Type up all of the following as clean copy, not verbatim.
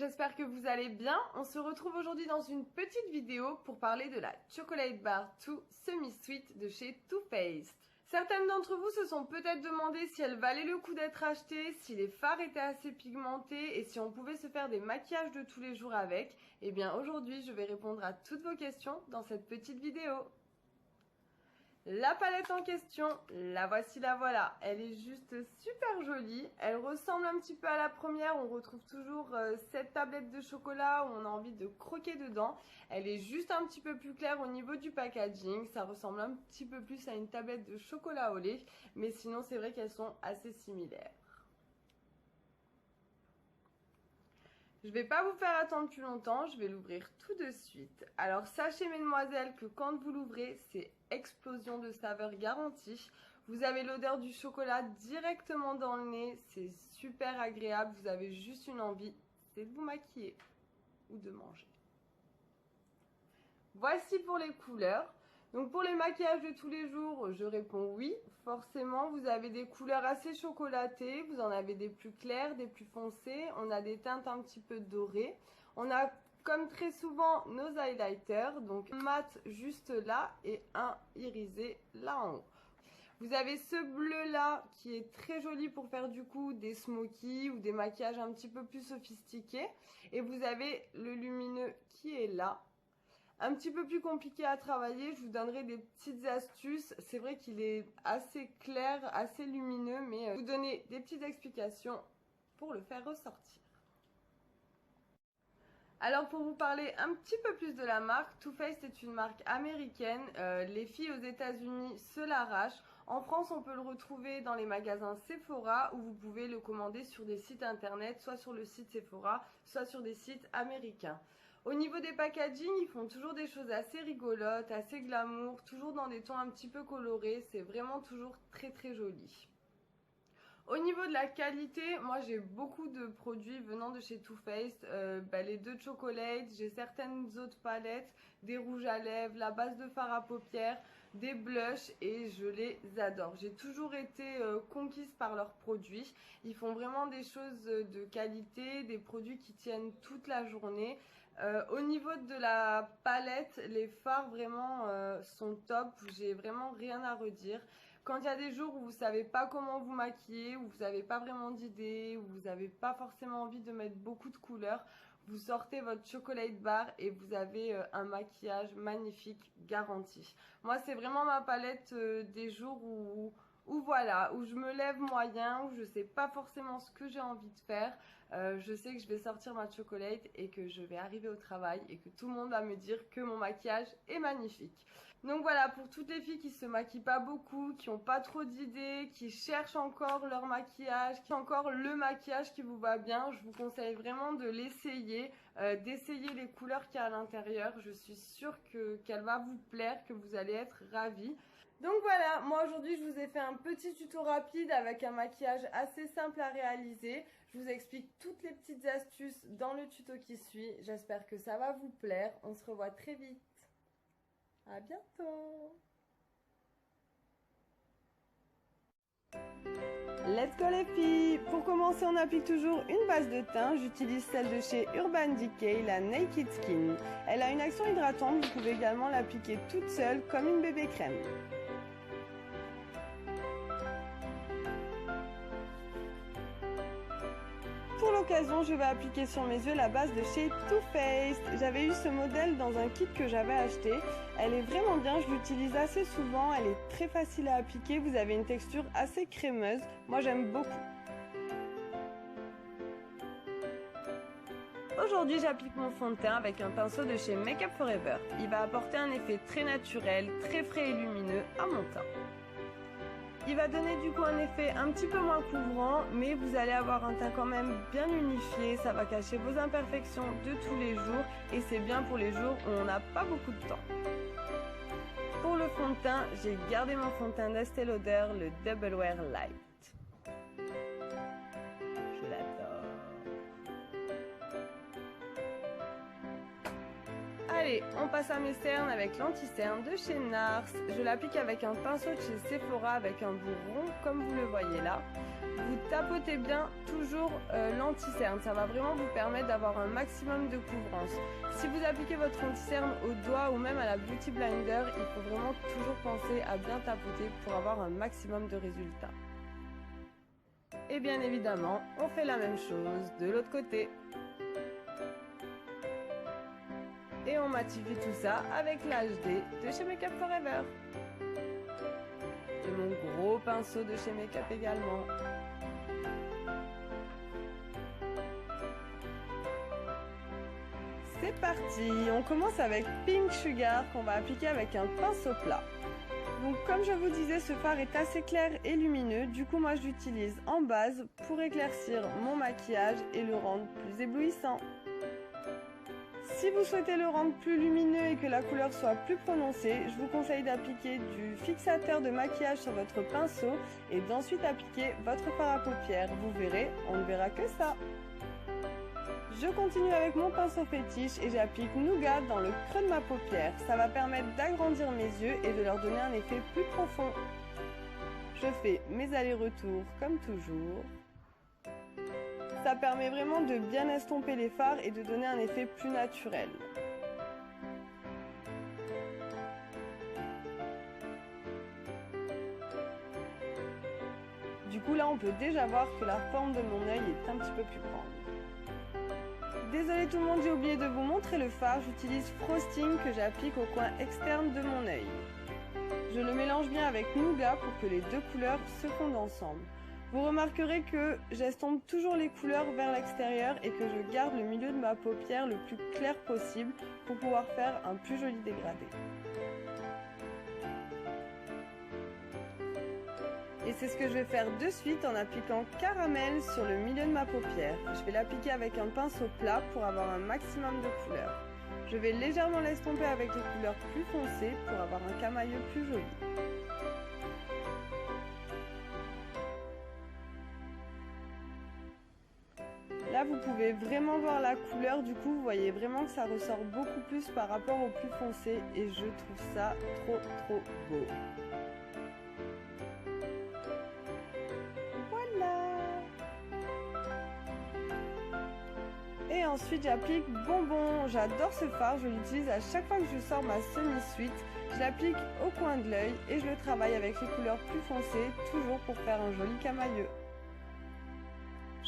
j'espère que vous allez bien. On se retrouve aujourd'hui dans une petite vidéo pour parler de la Chocolate Bar 2 Semi-Sweet de chez Too Faced. Certaines d'entre vous se sont peut-être demandé si elle valait le coup d'être achetée, si les fards étaient assez pigmentés et si on pouvait se faire des maquillages de tous les jours avec. Eh bien aujourd'hui, je vais répondre à toutes vos questions dans cette petite vidéo. La palette en question, la voici, la voilà. Elle est juste super jolie. Elle ressemble un petit peu à la première. On retrouve toujours cette tablette de chocolat où on a envie de croquer dedans. Elle est juste un petit peu plus claire au niveau du packaging. Ça ressemble un petit peu plus à une tablette de chocolat au lait. Mais sinon, c'est vrai qu'elles sont assez similaires. Je ne vais pas vous faire attendre plus longtemps, je vais l'ouvrir tout de suite. Alors sachez mesdemoiselles que quand vous l'ouvrez, c'est explosion de saveur garantie. Vous avez l'odeur du chocolat directement dans le nez, c'est super agréable. Vous avez juste une envie, c'est de vous maquiller ou de manger. Voici pour les couleurs. Donc pour les maquillages de tous les jours, je réponds oui. Forcément, vous avez des couleurs assez chocolatées. Vous en avez des plus claires, des plus foncées. On a des teintes un petit peu dorées. On a, comme très souvent, nos highlighters. Donc mat juste là et un irisé là en haut. Vous avez ce bleu là qui est très joli pour faire du coup des smokies ou des maquillages un petit peu plus sophistiqués. Et vous avez le lumineux qui est là. Un petit peu plus compliqué à travailler, je vous donnerai des petites astuces. C'est vrai qu'il est assez clair, assez lumineux, mais je vais vous donner des petites explications pour le faire ressortir. Alors pour vous parler un petit peu plus de la marque, Too Faced est une marque américaine. Les filles aux États-Unis se l'arrachent. En France, on peut le retrouver dans les magasins Sephora ou vous pouvez le commander sur des sites internet, soit sur le site Sephora, soit sur des sites américains. Au niveau des packaging, ils font toujours des choses assez rigolotes, assez glamour, toujours dans des tons un petit peu colorés. C'est vraiment toujours très très joli. Au niveau de la qualité, moi j'ai beaucoup de produits venant de chez Too Faced, les deux chocolates, j'ai certaines autres palettes, des rouges à lèvres, la base de fard à paupières, des blushs et je les adore. J'ai toujours été conquise par leurs produits. Ils font vraiment des choses de qualité, des produits qui tiennent toute la journée. Au niveau de la palette, les fards vraiment sont top, j'ai vraiment rien à redire. Quand il y a des jours où vous ne savez pas comment vous maquiller, où vous n'avez pas vraiment d'idée, où vous n'avez pas forcément envie de mettre beaucoup de couleurs, vous sortez votre chocolate bar et vous avez un maquillage magnifique garanti. Moi, c'est vraiment ma palette des jours où voilà, où je me lève moyen, où je sais pas forcément ce que j'ai envie de faire. Je sais que je vais sortir ma chocolate et que je vais arriver au travail et que tout le monde va me dire que mon maquillage est magnifique. Donc voilà, pour toutes les filles qui se maquillent pas beaucoup, qui n'ont pas trop d'idées, qui cherchent encore leur maquillage, qui ont encore le maquillage qui vous va bien, je vous conseille vraiment de l'essayer, d'essayer les couleurs qu'il y a à l'intérieur. Je suis sûre qu'elle va vous plaire, que vous allez être ravis. Donc voilà, moi aujourd'hui je vous ai fait un petit tuto rapide avec un maquillage assez simple à réaliser. Je vous explique toutes les petites astuces dans le tuto qui suit. J'espère que ça va vous plaire. On se revoit très vite. À bientôt. Let's go les filles! Pour commencer, on applique toujours une base de teint. J'utilise celle de chez Urban Decay, la Naked Skin. Elle a une action hydratante, vous pouvez également l'appliquer toute seule comme une bébé crème. Pour l'occasion, je vais appliquer sur mes yeux la base de chez Too Faced. J'avais eu ce modèle dans un kit que j'avais acheté. Elle est vraiment bien, je l'utilise assez souvent. Elle est très facile à appliquer. Vous avez une texture assez crémeuse. Moi, j'aime beaucoup. Aujourd'hui, j'applique mon fond de teint avec un pinceau de chez Make Up For Ever. Il va apporter un effet très naturel, très frais et lumineux à mon teint. Il va donner du coup un effet un petit peu moins couvrant, mais vous allez avoir un teint quand même bien unifié. Ça va cacher vos imperfections de tous les jours et c'est bien pour les jours où on n'a pas beaucoup de temps. Pour le fond de teint, j'ai gardé mon fond de teint d'Estée Lauder, le Double Wear Light. Je l'adore. Allez, on passe à mes cernes avec l'anti-cerne de chez Nars. Je l'applique avec un pinceau de chez Sephora avec un bout rond comme vous le voyez là. Vous tapotez bien toujours l'anti-cerne, ça va vraiment vous permettre d'avoir un maximum de couvrance. Si vous appliquez votre anti-cerne au doigt ou même à la Beauty Blender, il faut vraiment toujours penser à bien tapoter pour avoir un maximum de résultats. Et bien évidemment, on fait la même chose de l'autre côté. Et on matifie tout ça avec l'HD de chez Make Up For Ever. Et mon gros pinceau de chez Make Up également. C'est parti, on commence avec Pink Sugar qu'on va appliquer avec un pinceau plat. Donc comme je vous disais, ce fard est assez clair et lumineux, du coup moi je l'utilise en base pour éclaircir mon maquillage et le rendre plus éblouissant. Si vous souhaitez le rendre plus lumineux et que la couleur soit plus prononcée, je vous conseille d'appliquer du fixateur de maquillage sur votre pinceau et d'ensuite appliquer votre fard à paupières. Vous verrez, on ne verra que ça. Je continue avec mon pinceau fétiche et j'applique Nougat dans le creux de ma paupière. Ça va permettre d'agrandir mes yeux et de leur donner un effet plus profond. Je fais mes allers-retours comme toujours. Ça permet vraiment de bien estomper les fards et de donner un effet plus naturel. Du coup là on peut déjà voir que la forme de mon œil est un petit peu plus grande. Désolée tout le monde, j'ai oublié de vous montrer le fard. J'utilise Frosting que j'applique au coin externe de mon œil. Je le mélange bien avec Nougat pour que les deux couleurs se fondent ensemble. Vous remarquerez que j'estompe toujours les couleurs vers l'extérieur et que je garde le milieu de ma paupière le plus clair possible pour pouvoir faire un plus joli dégradé. Et c'est ce que je vais faire de suite en appliquant Caramel sur le milieu de ma paupière. Je vais l'appliquer avec un pinceau plat pour avoir un maximum de couleurs. Je vais légèrement l'estomper avec les couleurs plus foncées pour avoir un camailleux plus joli. Là, vous pouvez vraiment voir la couleur, du coup, vous voyez vraiment que ça ressort beaucoup plus par rapport au plus foncé et je trouve ça trop beau. Voilà! Et ensuite, j'applique Bonbon. J'adore ce fard, je l'utilise à chaque fois que je sors ma semi-suite. Je l'applique au coin de l'œil et je le travaille avec les couleurs plus foncées, toujours pour faire un joli camailleux.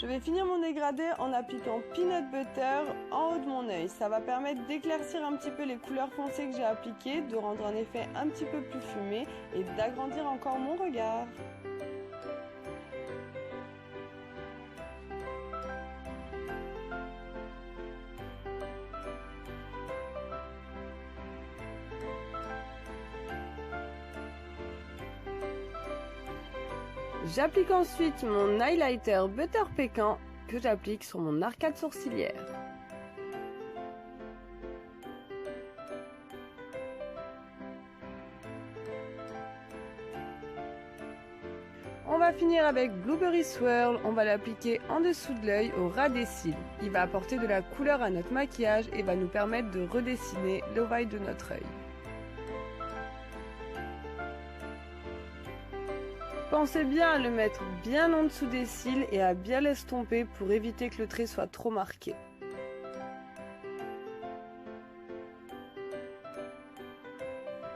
Je vais finir mon dégradé en appliquant Peanut Butter en haut de mon œil. Ça va permettre d'éclaircir un petit peu les couleurs foncées que j'ai appliquées, de rendre un effet un petit peu plus fumé et d'agrandir encore mon regard. J'applique ensuite mon highlighter Butter Pécan que j'applique sur mon arcade sourcilière. On va finir avec Blueberry Swirl, on va l'appliquer en dessous de l'œil au ras des cils. Il va apporter de la couleur à notre maquillage et va nous permettre de redessiner l'ovale de notre œil. Pensez bien à le mettre bien en dessous des cils et à bien l'estomper pour éviter que le trait soit trop marqué.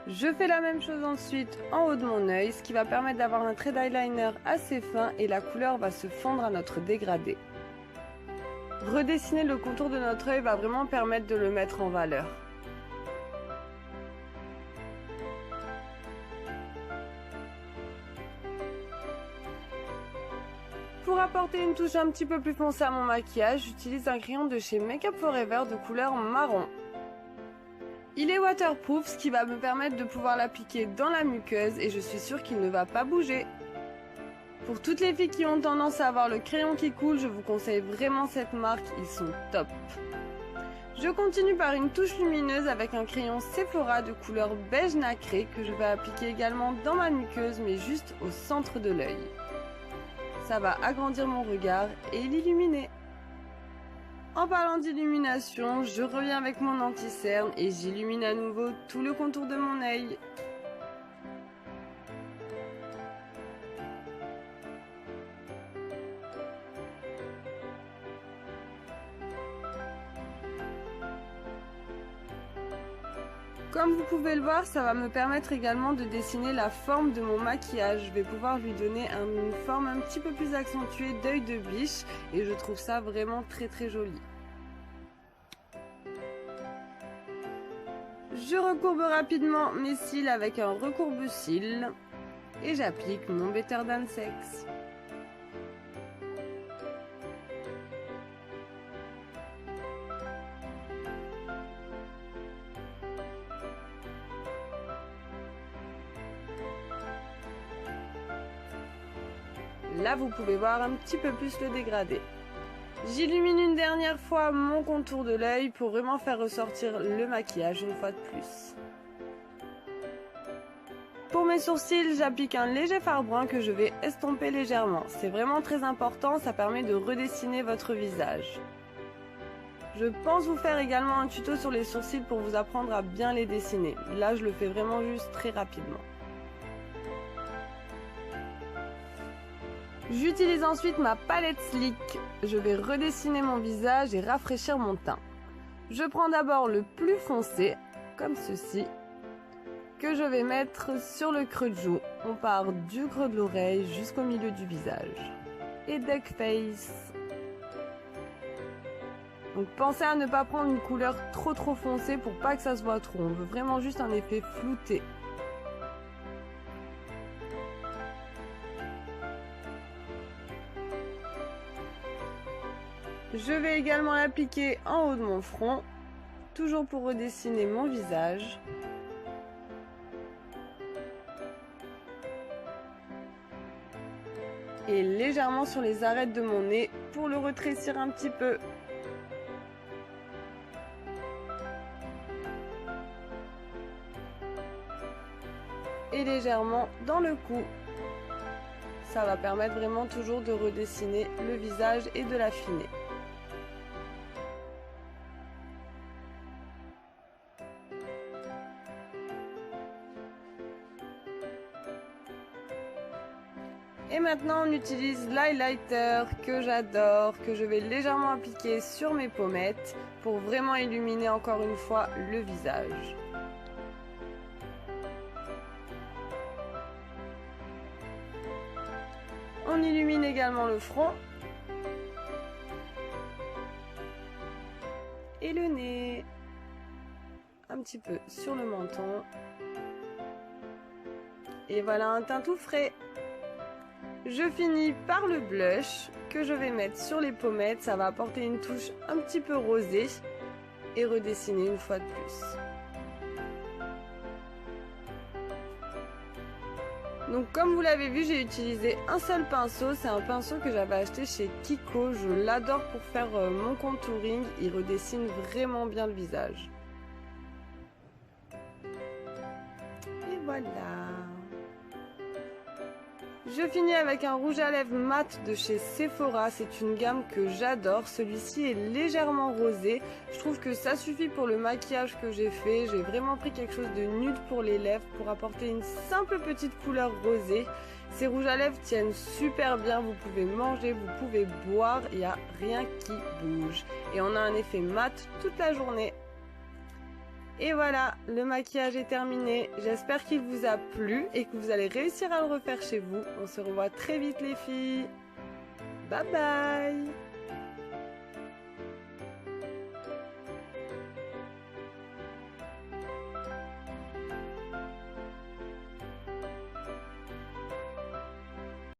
Je fais la même chose ensuite en haut de mon œil, ce qui va permettre d'avoir un trait d'eyeliner assez fin et la couleur va se fondre à notre dégradé. Redessiner le contour de notre œil va vraiment permettre de le mettre en valeur. Pour apporter une touche un petit peu plus foncée à mon maquillage, j'utilise un crayon de chez Make Up For Ever de couleur marron. Il est waterproof, ce qui va me permettre de pouvoir l'appliquer dans la muqueuse et je suis sûre qu'il ne va pas bouger. Pour toutes les filles qui ont tendance à avoir le crayon qui coule, je vous conseille vraiment cette marque, ils sont top. Je continue par une touche lumineuse avec un crayon Sephora de couleur beige nacré que je vais appliquer également dans ma muqueuse mais juste au centre de l'œil. Ça va agrandir mon regard et l'illuminer. En parlant d'illumination, je reviens avec mon anti-cerne et j'illumine à nouveau tout le contour de mon œil. Comme vous pouvez le voir, ça va me permettre également de dessiner la forme de mon maquillage. Je vais pouvoir lui donner une forme un petit peu plus accentuée d'œil de biche et je trouve ça vraiment très joli. Je recourbe rapidement mes cils avec un recourbe-cils et j'applique mon Better Than Sex. Là, vous pouvez voir un petit peu plus le dégradé. J'illumine une dernière fois mon contour de l'œil pour vraiment faire ressortir le maquillage une fois de plus. Pour mes sourcils, j'applique un léger fard brun que je vais estomper légèrement. C'est vraiment très important, ça permet de redessiner votre visage. Je pense vous faire également un tuto sur les sourcils pour vous apprendre à bien les dessiner. Là, je le fais vraiment juste très rapidement. J'utilise ensuite ma palette Slick. Je vais redessiner mon visage et rafraîchir mon teint. Je prends d'abord le plus foncé, comme ceci, que je vais mettre sur le creux de joue. On part du creux de l'oreille jusqu'au milieu du visage. Et Duck Face. Donc pensez à ne pas prendre une couleur trop foncée pour pas que ça se voit trop. On veut vraiment juste un effet flouté. Je vais également l'appliquer en haut de mon front, toujours pour redessiner mon visage. Et légèrement sur les arêtes de mon nez pour le retrécir un petit peu. Et légèrement dans le cou. Ça va permettre vraiment toujours de redessiner le visage et de l'affiner. Et maintenant on utilise l'highlighter que j'adore, que je vais légèrement appliquer sur mes pommettes pour vraiment illuminer encore une fois le visage. On illumine également le front et le nez, un petit peu sur le menton. Et voilà un teint tout frais. Je finis par le blush que je vais mettre sur les pommettes. Ça va apporter une touche un petit peu rosée et redessiner une fois de plus. Donc comme vous l'avez vu, j'ai utilisé un seul pinceau. C'est un pinceau que j'avais acheté chez Kiko. Je l'adore pour faire mon contouring. Il redessine vraiment bien le visage. Et voilà. Je finis avec un rouge à lèvres mat de chez Sephora. C'est une gamme que j'adore. Celui-ci est légèrement rosé. Je trouve que ça suffit pour le maquillage que j'ai fait. J'ai vraiment pris quelque chose de nude pour les lèvres pour apporter une simple petite couleur rosée. Ces rouges à lèvres tiennent super bien. Vous pouvez manger, vous pouvez boire. Il n'y a rien qui bouge. Et on a un effet mat toute la journée. Et voilà, le maquillage est terminé. J'espère qu'il vous a plu et que vous allez réussir à le refaire chez vous. On se revoit très vite les filles. Bye bye!